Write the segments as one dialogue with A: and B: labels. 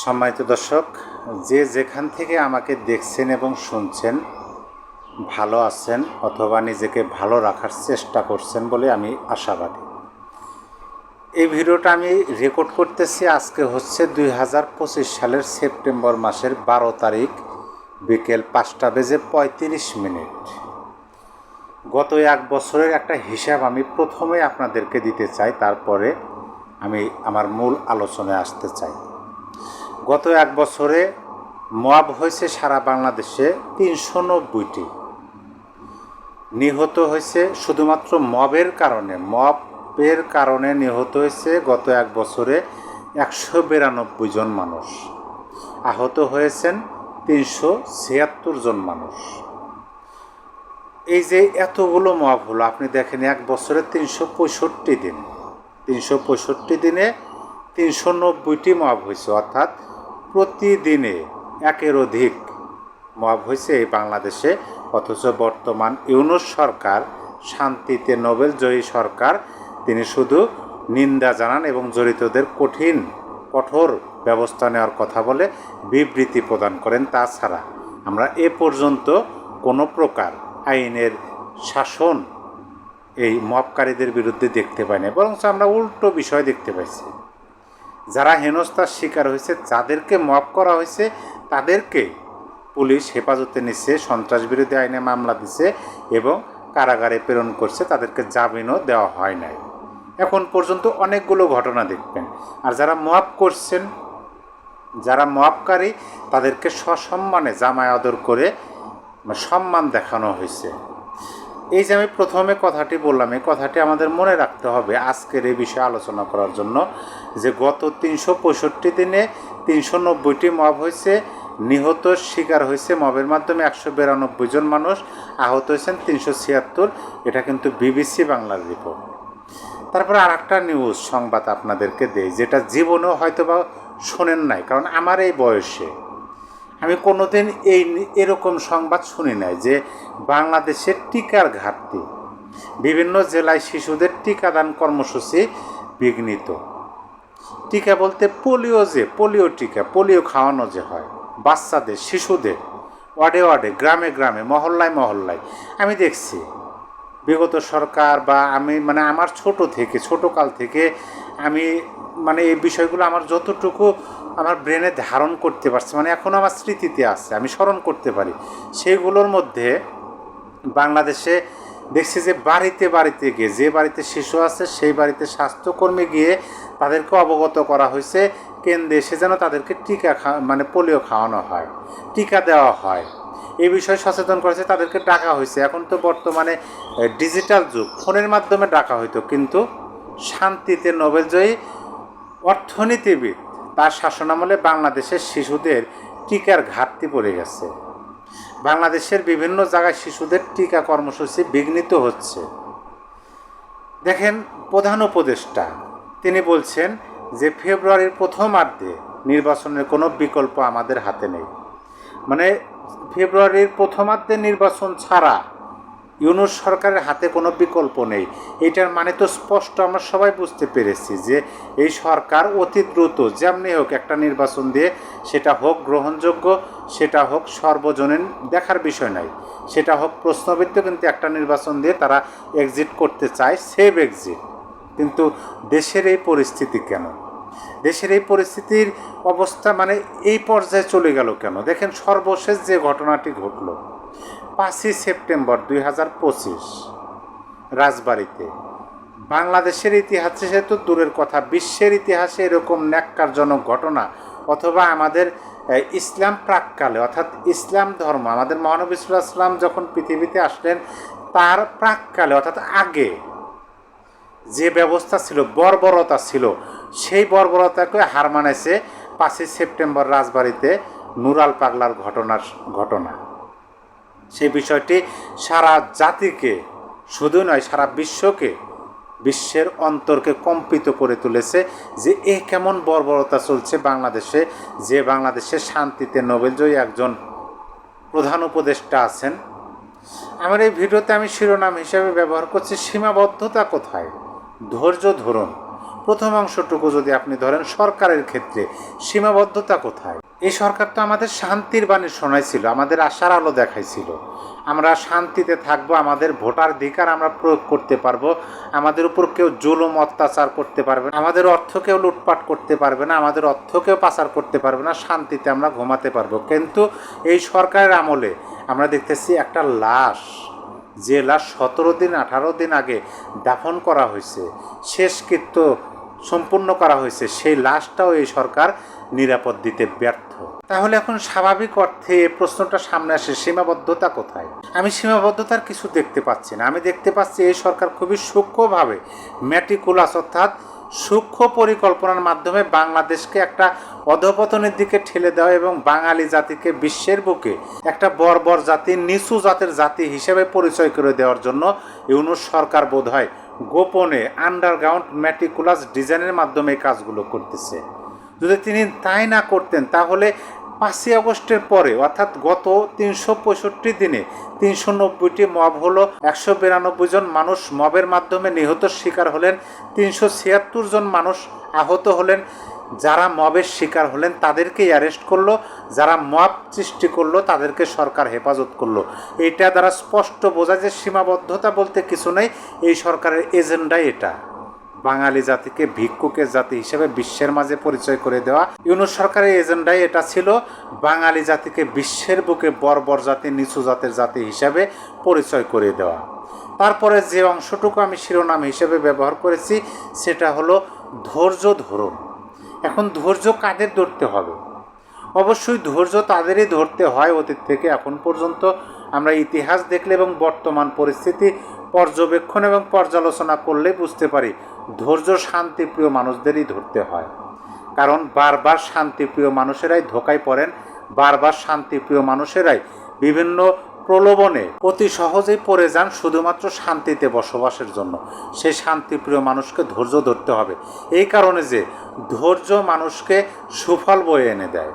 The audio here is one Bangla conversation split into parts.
A: সম্মানিত দর্শক, যে যেখান থেকে আমাকে দেখছেন এবং শুনছেন, ভালো আছেন অথবা নিজেকে ভালো রাখার চেষ্টা করছেন বলে আমি আশাবাদী। এই ভিডিওটা আমি রেকর্ড করতেছি আজকে হচ্ছে 2025 সালের সেপ্টেম্বর মাসের 12 তারিখ বিকেল 5:35। গত এক বছরের একটা হিসাব আমি প্রথমে আপনাদেরকে দিতে চাই, তারপরে আমি আমার মূল আলোচনায় আসতে চাই। গত এক বছরে মব হয়েছে সারা বাংলাদেশে 390টি। নিহত হয়েছে শুধুমাত্র মবের কারণে নিহত হয়েছে গত এক বছরে 192 জন মানুষ। আহত হয়েছেন 376 জন মানুষ। এই যে এতগুলো মব হলো, আপনি দেখেন এক বছরে 365 দিন, 365 দিনে 390টি মব হয়েছে, অর্থাৎ প্রতিদিনে একের অধিক মব হয়েছে এই বাংলাদেশে। অথচ বর্তমান ইউনূস সরকার, শান্তিতে নোবেলজয়ী সরকার, তিনি শুধু নিন্দা জানান এবং জড়িতদের কঠোর ব্যবস্থা নেওয়ার কথা বলে বিবৃতি প্রদান করেন। তাছাড়া আমরা এ পর্যন্ত কোনো প্রকার আইনের শাসন এই মবকারীদের বিরুদ্ধে দেখতে পাই না, বরং আমরা উল্টো বিষয় দেখতে পাইছি। যারা হেনস্থার শিকার হয়েছে, যাদেরকে মব করা হয়েছে, তাদেরকে পুলিশ হেফাজতে নিচ্ছে, সন্ত্রাস বিরোধী আইনে মামলা দিছে এবং কারাগারে প্রেরণ করছে, তাদেরকে জামিনও দেওয়া হয় নাই। এখন পর্যন্ত অনেকগুলো ঘটনা দেখবেন। আর যারা মব করছেন, যারা মবকারী, তাদেরকে সসম্মানে জামায় আদর করে সম্মান দেখানো হয়েছে। এই যে আমি প্রথমে কথাটি বললাম, এই কথাটি আমাদের মনে রাখতে হবে আজকের এই বিষয়ে আলোচনা করার জন্য, যে গত 365 দিনে 390টি মব হয়েছে, নিহত শিকার হয়েছে মবের মাধ্যমে 192 জন মানুষ, আহত হয়েছেন 376। এটা কিন্তু বিবিসি বাংলার রিপোর্ট। তারপরে আর একটা নিউজ সংবাদ আপনাদেরকে দেই, যেটা জীবনেও হয়তো বা শোনেন নাই, কারণ আমার এই বয়সে আমি কোনোদিন এরকম সংবাদ শুনি নাই যে বাংলাদেশের টিকার ঘাটতি, বিভিন্ন জেলায় শিশুদের টিকাদান কর্মসূচি বিঘ্নিত। টিকা বলতে পোলিও টিকা, পোলিও খাওয়ানো যে হয় বাচ্চাদের, শিশুদের, ওয়ার্ডে গ্রামে মহল্লায় আমি দেখছি বিগত সরকার বা আমি আমার ছোটোকাল থেকে আমি এই বিষয়গুলো আমার যতটুকু আমার ব্রেনে ধারণ করতে পারছি, এখনও আমার স্মৃতিতে আছে, আমি স্মরণ করতে পারি। সেগুলোর মধ্যে বাংলাদেশে দেখছি যে বাড়িতে গিয়ে, যে বাড়িতে শিশু আছে সেই বাড়িতে স্বাস্থ্যকর্মী গিয়ে তাদেরকে অবগত করা হয়েছে, কেন্দ্রে এসে যেন তাদেরকে টিকা পোলিও খাওয়ানো হয়, টিকা দেওয়া হয়, এই বিষয়ে সচেতন করেছে, তাদেরকে ডাকা হয়েছে। এখন তো বর্তমানে ডিজিটাল যুগ, ফোনের মাধ্যমে ডাকা হইতো, কিন্তু শান্তিতে নোবেলজয়ী অর্থনীতিবিদ, তার শাসনামলে বাংলাদেশের শিশুদের টিকার ঘাটতি পড়ে গেছে। বাংলাদেশের বিভিন্ন জায়গায় শিশুদের টিকা কর্মসূচি বিঘ্নিত হচ্ছে। দেখেন, প্রধান উপদেষ্টা তিনি বলছেন যে ফেব্রুয়ারির প্রথমার্ধে নির্বাচনের কোনো বিকল্প আমাদের হাতে নেই। ফেব্রুয়ারির প্রথমার্ধে নির্বাচন ছাড়া ইউনূস সরকারের হাতে কোনো বিকল্প নেই। এটার তো স্পষ্ট, আমরা সবাই বুঝতে পেরেছি যে এই সরকার অতি দ্রুত যেমনি হোক একটা নির্বাচন দিয়ে, সেটা হোক গ্রহণযোগ্য, সেটা হোক সর্বজনীন দেখার বিষয় নাই, সেটা হোক প্রশ্নবিদ্ধ, কিন্তু একটা নির্বাচন দিয়ে তারা এক্সিট করতে চায়, সেভ এক্সিট। কিন্তু দেশের এই পরিস্থিতি কেন? দেশের এই পরিস্থিতির অবস্থা এই পর্যায়ে চলে গেল কেন? দেখেন, সর্বশেষ যে ঘটনাটি ঘটল 5 সেপ্টেম্বর 2025 রাজবাড়ীতে, বাংলাদেশের ইতিহাসে সে তো দূরের কথা, বিশ্বের ইতিহাসে এরকম ন্যাক্কারজনক ঘটনা, অথবা আমাদের ইসলাম প্রাককালে, অর্থাৎ ইসলাম ধর্ম, আমাদের মহানবী সাল্লাল্লাহু আলাইহি ওয়াসাল্লাম যখন পৃথিবীতে আসলেন তার প্রাককালে, অর্থাৎ আগে যে ব্যবস্থা ছিল, বর্বরতা ছিল, সেই বর্বরতাকে হার মানাইছে 5 সেপ্টেম্বর রাজবাড়ীতে নুরাল পাগলার ঘটনা। সেই বিষয়টি সারা জাতিকে, শুধু নয় সারা বিশ্বের অন্তরকে কম্পিত করে তুলেছে যে কেমন বর্বরতা চলছে বাংলাদেশে, যে বাংলাদেশের শান্তিতে নোবেলজয়ী একজন প্রধান উপদেষ্টা আছেন। আমার এই ভিডিওতে আমি শিরোনাম হিসেবে ব্যবহার করছি সীমাবদ্ধতা কোথায়, ধৈর্য ধরুন। প্রথম অংশটুকু যদি আপনি ধরেন, সরকারের ক্ষেত্রে সীমাবদ্ধতা কোথায়? এই সরকার তো আমাদের শান্তির বাণী শোনাইছিল, আমাদের আশার আলো দেখাইছিল, আমরা শান্তিতে থাকবো, আমাদের ভোটাধিকার আমরা প্রয়োগ করতে পারবো, আমাদের উপর কেউ জুলুম অত্যাচার করতে পারবে না, আমাদের অর্থ কেউ লুটপাট করতে পারবে না, আমাদের অর্থ কেউ পাচার করতে পারবে না, শান্তিতে আমরা ঘুমাতে পারবো। কিন্তু এই সরকারের আমলে আমরা দেখতেছি একটা লাশ, যে লাশ 17 দিন 18 দিন আগে দাফন করা হয়েছে, শেষকৃত্য সম্পূর্ণ করা হয়েছে, সেই লাশটাও এই সরকার নিরাপদ দিতে ব্যর্থ। তাহলে এখন স্বাভাবিক অর্থে এই প্রশ্নটা সামনে আসে, সীমাবদ্ধতা কোথায়? আমি সীমাবদ্ধতার কিছু দেখতে পাচ্ছি না। আমি দেখতে পাচ্ছি এই সরকার খুবই সূক্ষ্মভাবে, ম্যাটিকুলাস অর্থাৎ সূক্ষ্ম পরিকল্পনার মাধ্যমে বাংলাদেশকে একটা অধপতনের দিকে ঠেলে দেওয়া এবং বাঙালি জাতিকে বিশ্বের বুকে একটা বর্বর জাতি, নিচু জাতের জাতি হিসেবে পরিচয় করে দেওয়ার জন্য ইউনূস সরকার বোধহয় গোপনে আন্ডারগ্রাউন্ড ম্যাটিকুলাস ডিজাইনের মাধ্যমে এই কাজগুলো করতেছে। যদি তিনি তাই না করতেন তাহলে 5ই আগস্টের পরে অর্থাৎ গত 365 দিনে 390টি মব হলো, 192 জন মানুষ মবের মাধ্যমে নিহত শিকার হলেন, 376 জন মানুষ আহত হলেন। যারা মবের শিকার হলেন তাদেরকেই অ্যারেস্ট করলো, যারা মব সৃষ্টি করলো তাদেরকে সরকার হেফাজত করলো। এটা দ্বারা স্পষ্ট বোঝা যে সীমাবদ্ধতা বলতে কিছু নেই, এই সরকারের এজেন্ডাই এটা, বাঙালি জাতিকে ভিক্ষুকের জাতি হিসেবে বিশ্বের মাঝে পরিচয় করে দেওয়া। ইউনূস সরকারের এজেন্ডাই এটা ছিল, বাঙালি জাতিকে বিশ্বের বুকে বর্বর জাতি, নিচু জাতের জাতি হিসাবে পরিচয় করে দেওয়া। তারপরে যে অংশটুকু আমি শিরোনাম হিসেবে ব্যবহার করেছি সেটা হলো ধৈর্য ধরুন। এখন ধৈর্য কাদের ধরতে হবে? অবশ্যই ধৈর্য তাদেরই ধরতে হয় অতীত থেকে এখন পর্যন্ত। আমরা ইতিহাস দেখলে এবং বর্তমান পরিস্থিতি পর্যবেক্ষণ এবং পর্যালোচনা করলে বুঝতে পারি ধৈর্য শান্তিপ্রিয় মানুষদেরই ধরতে হয়। কারণ বারবার শান্তিপ্রিয় মানুষেরাই ধোঁকায় পড়েন, বারবার শান্তিপ্রিয় মানুষেরাই বিভিন্ন প্রলোভনে অতি সহজেই পড়ে যান শুধুমাত্র শান্তিতে বসবাসের জন্য। সেই শান্তিপ্রিয় মানুষকে ধৈর্য ধরতে হবে, এই কারণে যে ধৈর্য মানুষকে সুফল বয়ে এনে দেয়।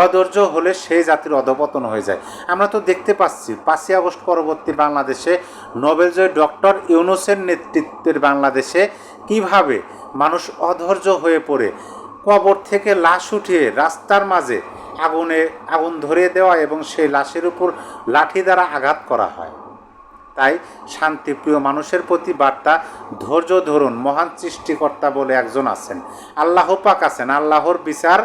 A: অধৈর্য হলে সেই জাতির অধপতন হয়ে যায়। আমরা তো দেখতে পাচ্ছি 5ই আগস্ট পরবর্তী বাংলাদেশে নোবেলজয়ী ডক্টর ইউনূসের নেতৃত্বের বাংলাদেশে কিভাবে মানুষ অধৈর্য হয়ে পড়ে কবর থেকে লাশ উঠিয়ে রাস্তার মাঝে আগুন ধরিয়ে দেওয়া এবং সেই লাশের উপর লাঠি দ্বারা আঘাত করা হয়। তাই শান্তিপ্রিয় মানুষের প্রতি বার্তা, ধৈর্য ধরুন। মহান সৃষ্টিকর্তা বলে একজন আছেন, আল্লাহ পাক আছেন, আল্লাহর বিচার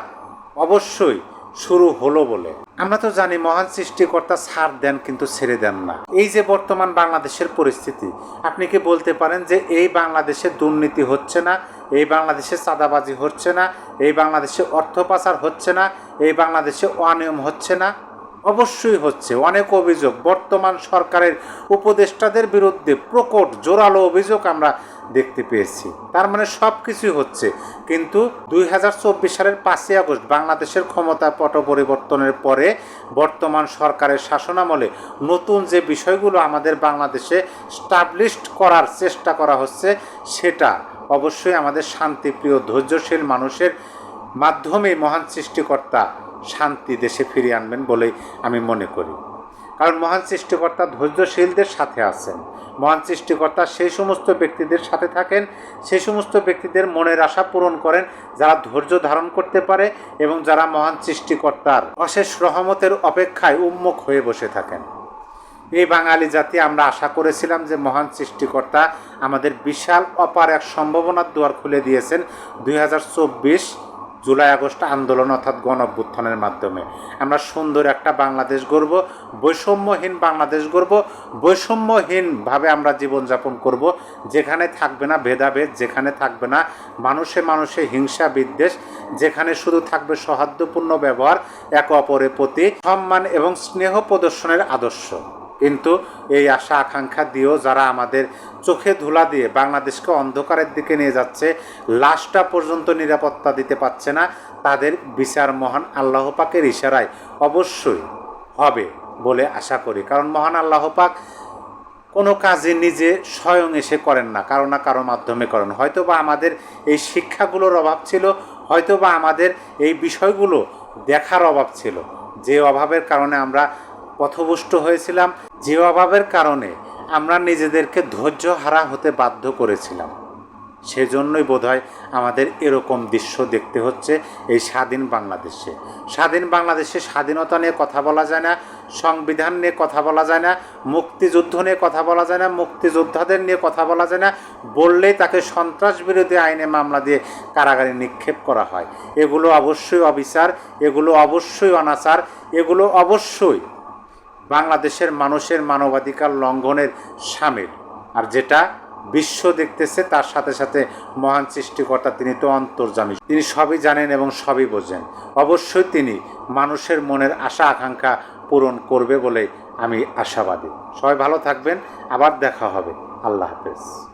A: অবশ্যই শুরু হলো বলে। আমরা তো জানি মহান সৃষ্টিকর্তা ছাড় দেন কিন্তু ছেড়ে দেন না। এই যে বর্তমান বাংলাদেশের পরিস্থিতি, আপনি কি বলতে পারেন যে এই বাংলাদেশে দুর্নীতি হচ্ছে না, এই বাংলাদেশে চাঁদাবাজি হচ্ছে না, এই বাংলাদেশে অর্থ পাচার হচ্ছে না, এই বাংলাদেশে অনিয়ম হচ্ছে না? অবশ্যই হচ্ছে। অনেক অভিযোগ বর্তমান সরকারের উপদেষ্টাদের বিরুদ্ধে প্রকট জোরালো অভিযোগ আমরা দেখতে পেয়েছি। তার মানে সব কিছুই হচ্ছে। কিন্তু 2024 সালের 5ই আগস্ট বাংলাদেশের ক্ষমতা পট পরিবর্তনের পরে বর্তমান সরকারের শাসনামলে নতুন যে বিষয়গুলো আমাদের বাংলাদেশে স্টাবলিশড করার চেষ্টা করা হচ্ছে, সেটা অবশ্যই আমাদের শান্তিপ্রিয় ধৈর্যশীল মানুষের মাধ্যমে মহান সৃষ্টিকর্তা শান্তি দেশে ফিরিয়ে আনবেন বলেই আমি মনে করি। কারণ মহান সৃষ্টিকর্তা ধৈর্যশীলদের সাথে আছেন। মহান সৃষ্টিকর্তা সেই সমস্ত ব্যক্তিদের সাথে থাকেন, সেই সমস্ত ব্যক্তিদের মনের আশা পূরণ করেন যারা ধৈর্য ধারণ করতে পারে এবং যারা মহান সৃষ্টিকর্তার অশেষ রহমতের অপেক্ষায় উন্মুখ হয়ে বসে থাকেন। এই বাঙালি জাতি আমরা আশা করেছিলাম যে মহান সৃষ্টিকর্তা আমাদের বিশাল অপার এক সম্ভাবনার দুয়ার খুলে দিয়েছেন 2024 জুলাই আগস্ট আন্দোলন অর্থাৎ গণ অভ্যুত্থানের মাধ্যমে। আমরা সুন্দর একটা বাংলাদেশ গড়ব, বৈষম্যহীন বাংলাদেশ গড়ব, বৈষম্যহীনভাবে আমরা জীবনযাপন করব, যেখানে থাকবে না ভেদাভেদ, যেখানে থাকবে না মানুষে মানুষে হিংসা বিদ্বেষ, যেখানে শুধু থাকবে সৌহার্দ্যপূর্ণ ব্যবহার, একে অপরের প্রতি সম্মান এবং স্নেহ প্রদর্শনের আদর্শ। কিন্তু এই আশা আকাঙ্ক্ষা দিয়েও যারা আমাদের চোখে ধুলা দিয়ে বাংলাদেশকে অন্ধকারের দিকে নিয়ে যাচ্ছে, লাশটা পর্যন্ত নিরাপত্তা দিতে পারছে না, তাদের বিচার মহান আল্লাহ পাকের ইশারায় অবশ্যই হবে বলে আশা করি। কারণ মহান আল্লাহ পাক কোনো কাজে নিজে স্বয়ং এসে করেন না, কারো না কারো মাধ্যমে করেন। হয়তোবা আমাদের এই শিক্ষাগুলোর অভাব ছিল, হয়তোবা আমাদের এই বিষয়গুলো দেখার অভাব ছিল, যে অভাবের কারণে আমরা পথভ্রষ্ট হয়েছিলাম, যে অভাবের কারণে আমরা নিজেদেরকে ধৈর্য হারা হতে বাধ্য করেছিলাম। সেজন্যই বোধহয় আমাদের এরকম দৃশ্য দেখতে হচ্ছে এই স্বাধীন বাংলাদেশে। স্বাধীন বাংলাদেশে স্বাধীনতা নিয়ে কথা বলা যায় না, সংবিধান নিয়ে কথা বলা যায় না, মুক্তিযুদ্ধ নিয়ে কথা বলা যায় না, মুক্তিযোদ্ধাদের নিয়ে কথা বলা যায় না, বললেই তাকে সন্ত্রাস বিরোধী আইনে মামলা দিয়ে কারাগারে নিক্ষেপ করা হয়। এগুলো অবশ্যই অবিচার, এগুলো অবশ্যই অনাচার, এগুলো অবশ্যই বাংলাদেশের মানুষের মানবাধিকার লঙ্ঘনের শামিল। আর যেটা বিশ্ব দেখতেছে, তার সাথে সাথে মহান সৃষ্টিকর্তা তিনি তো অন্তর্যামী, তিনি সবই জানেন এবং সবই বোঝেন। অবশ্যই তিনি মানুষের মনের আশা আকাঙ্ক্ষা পূরণ করবে বলে আমি আশাবাদী। সবাই ভালো থাকবেন, আবার দেখা হবে। আল্লাহ হাফেজ।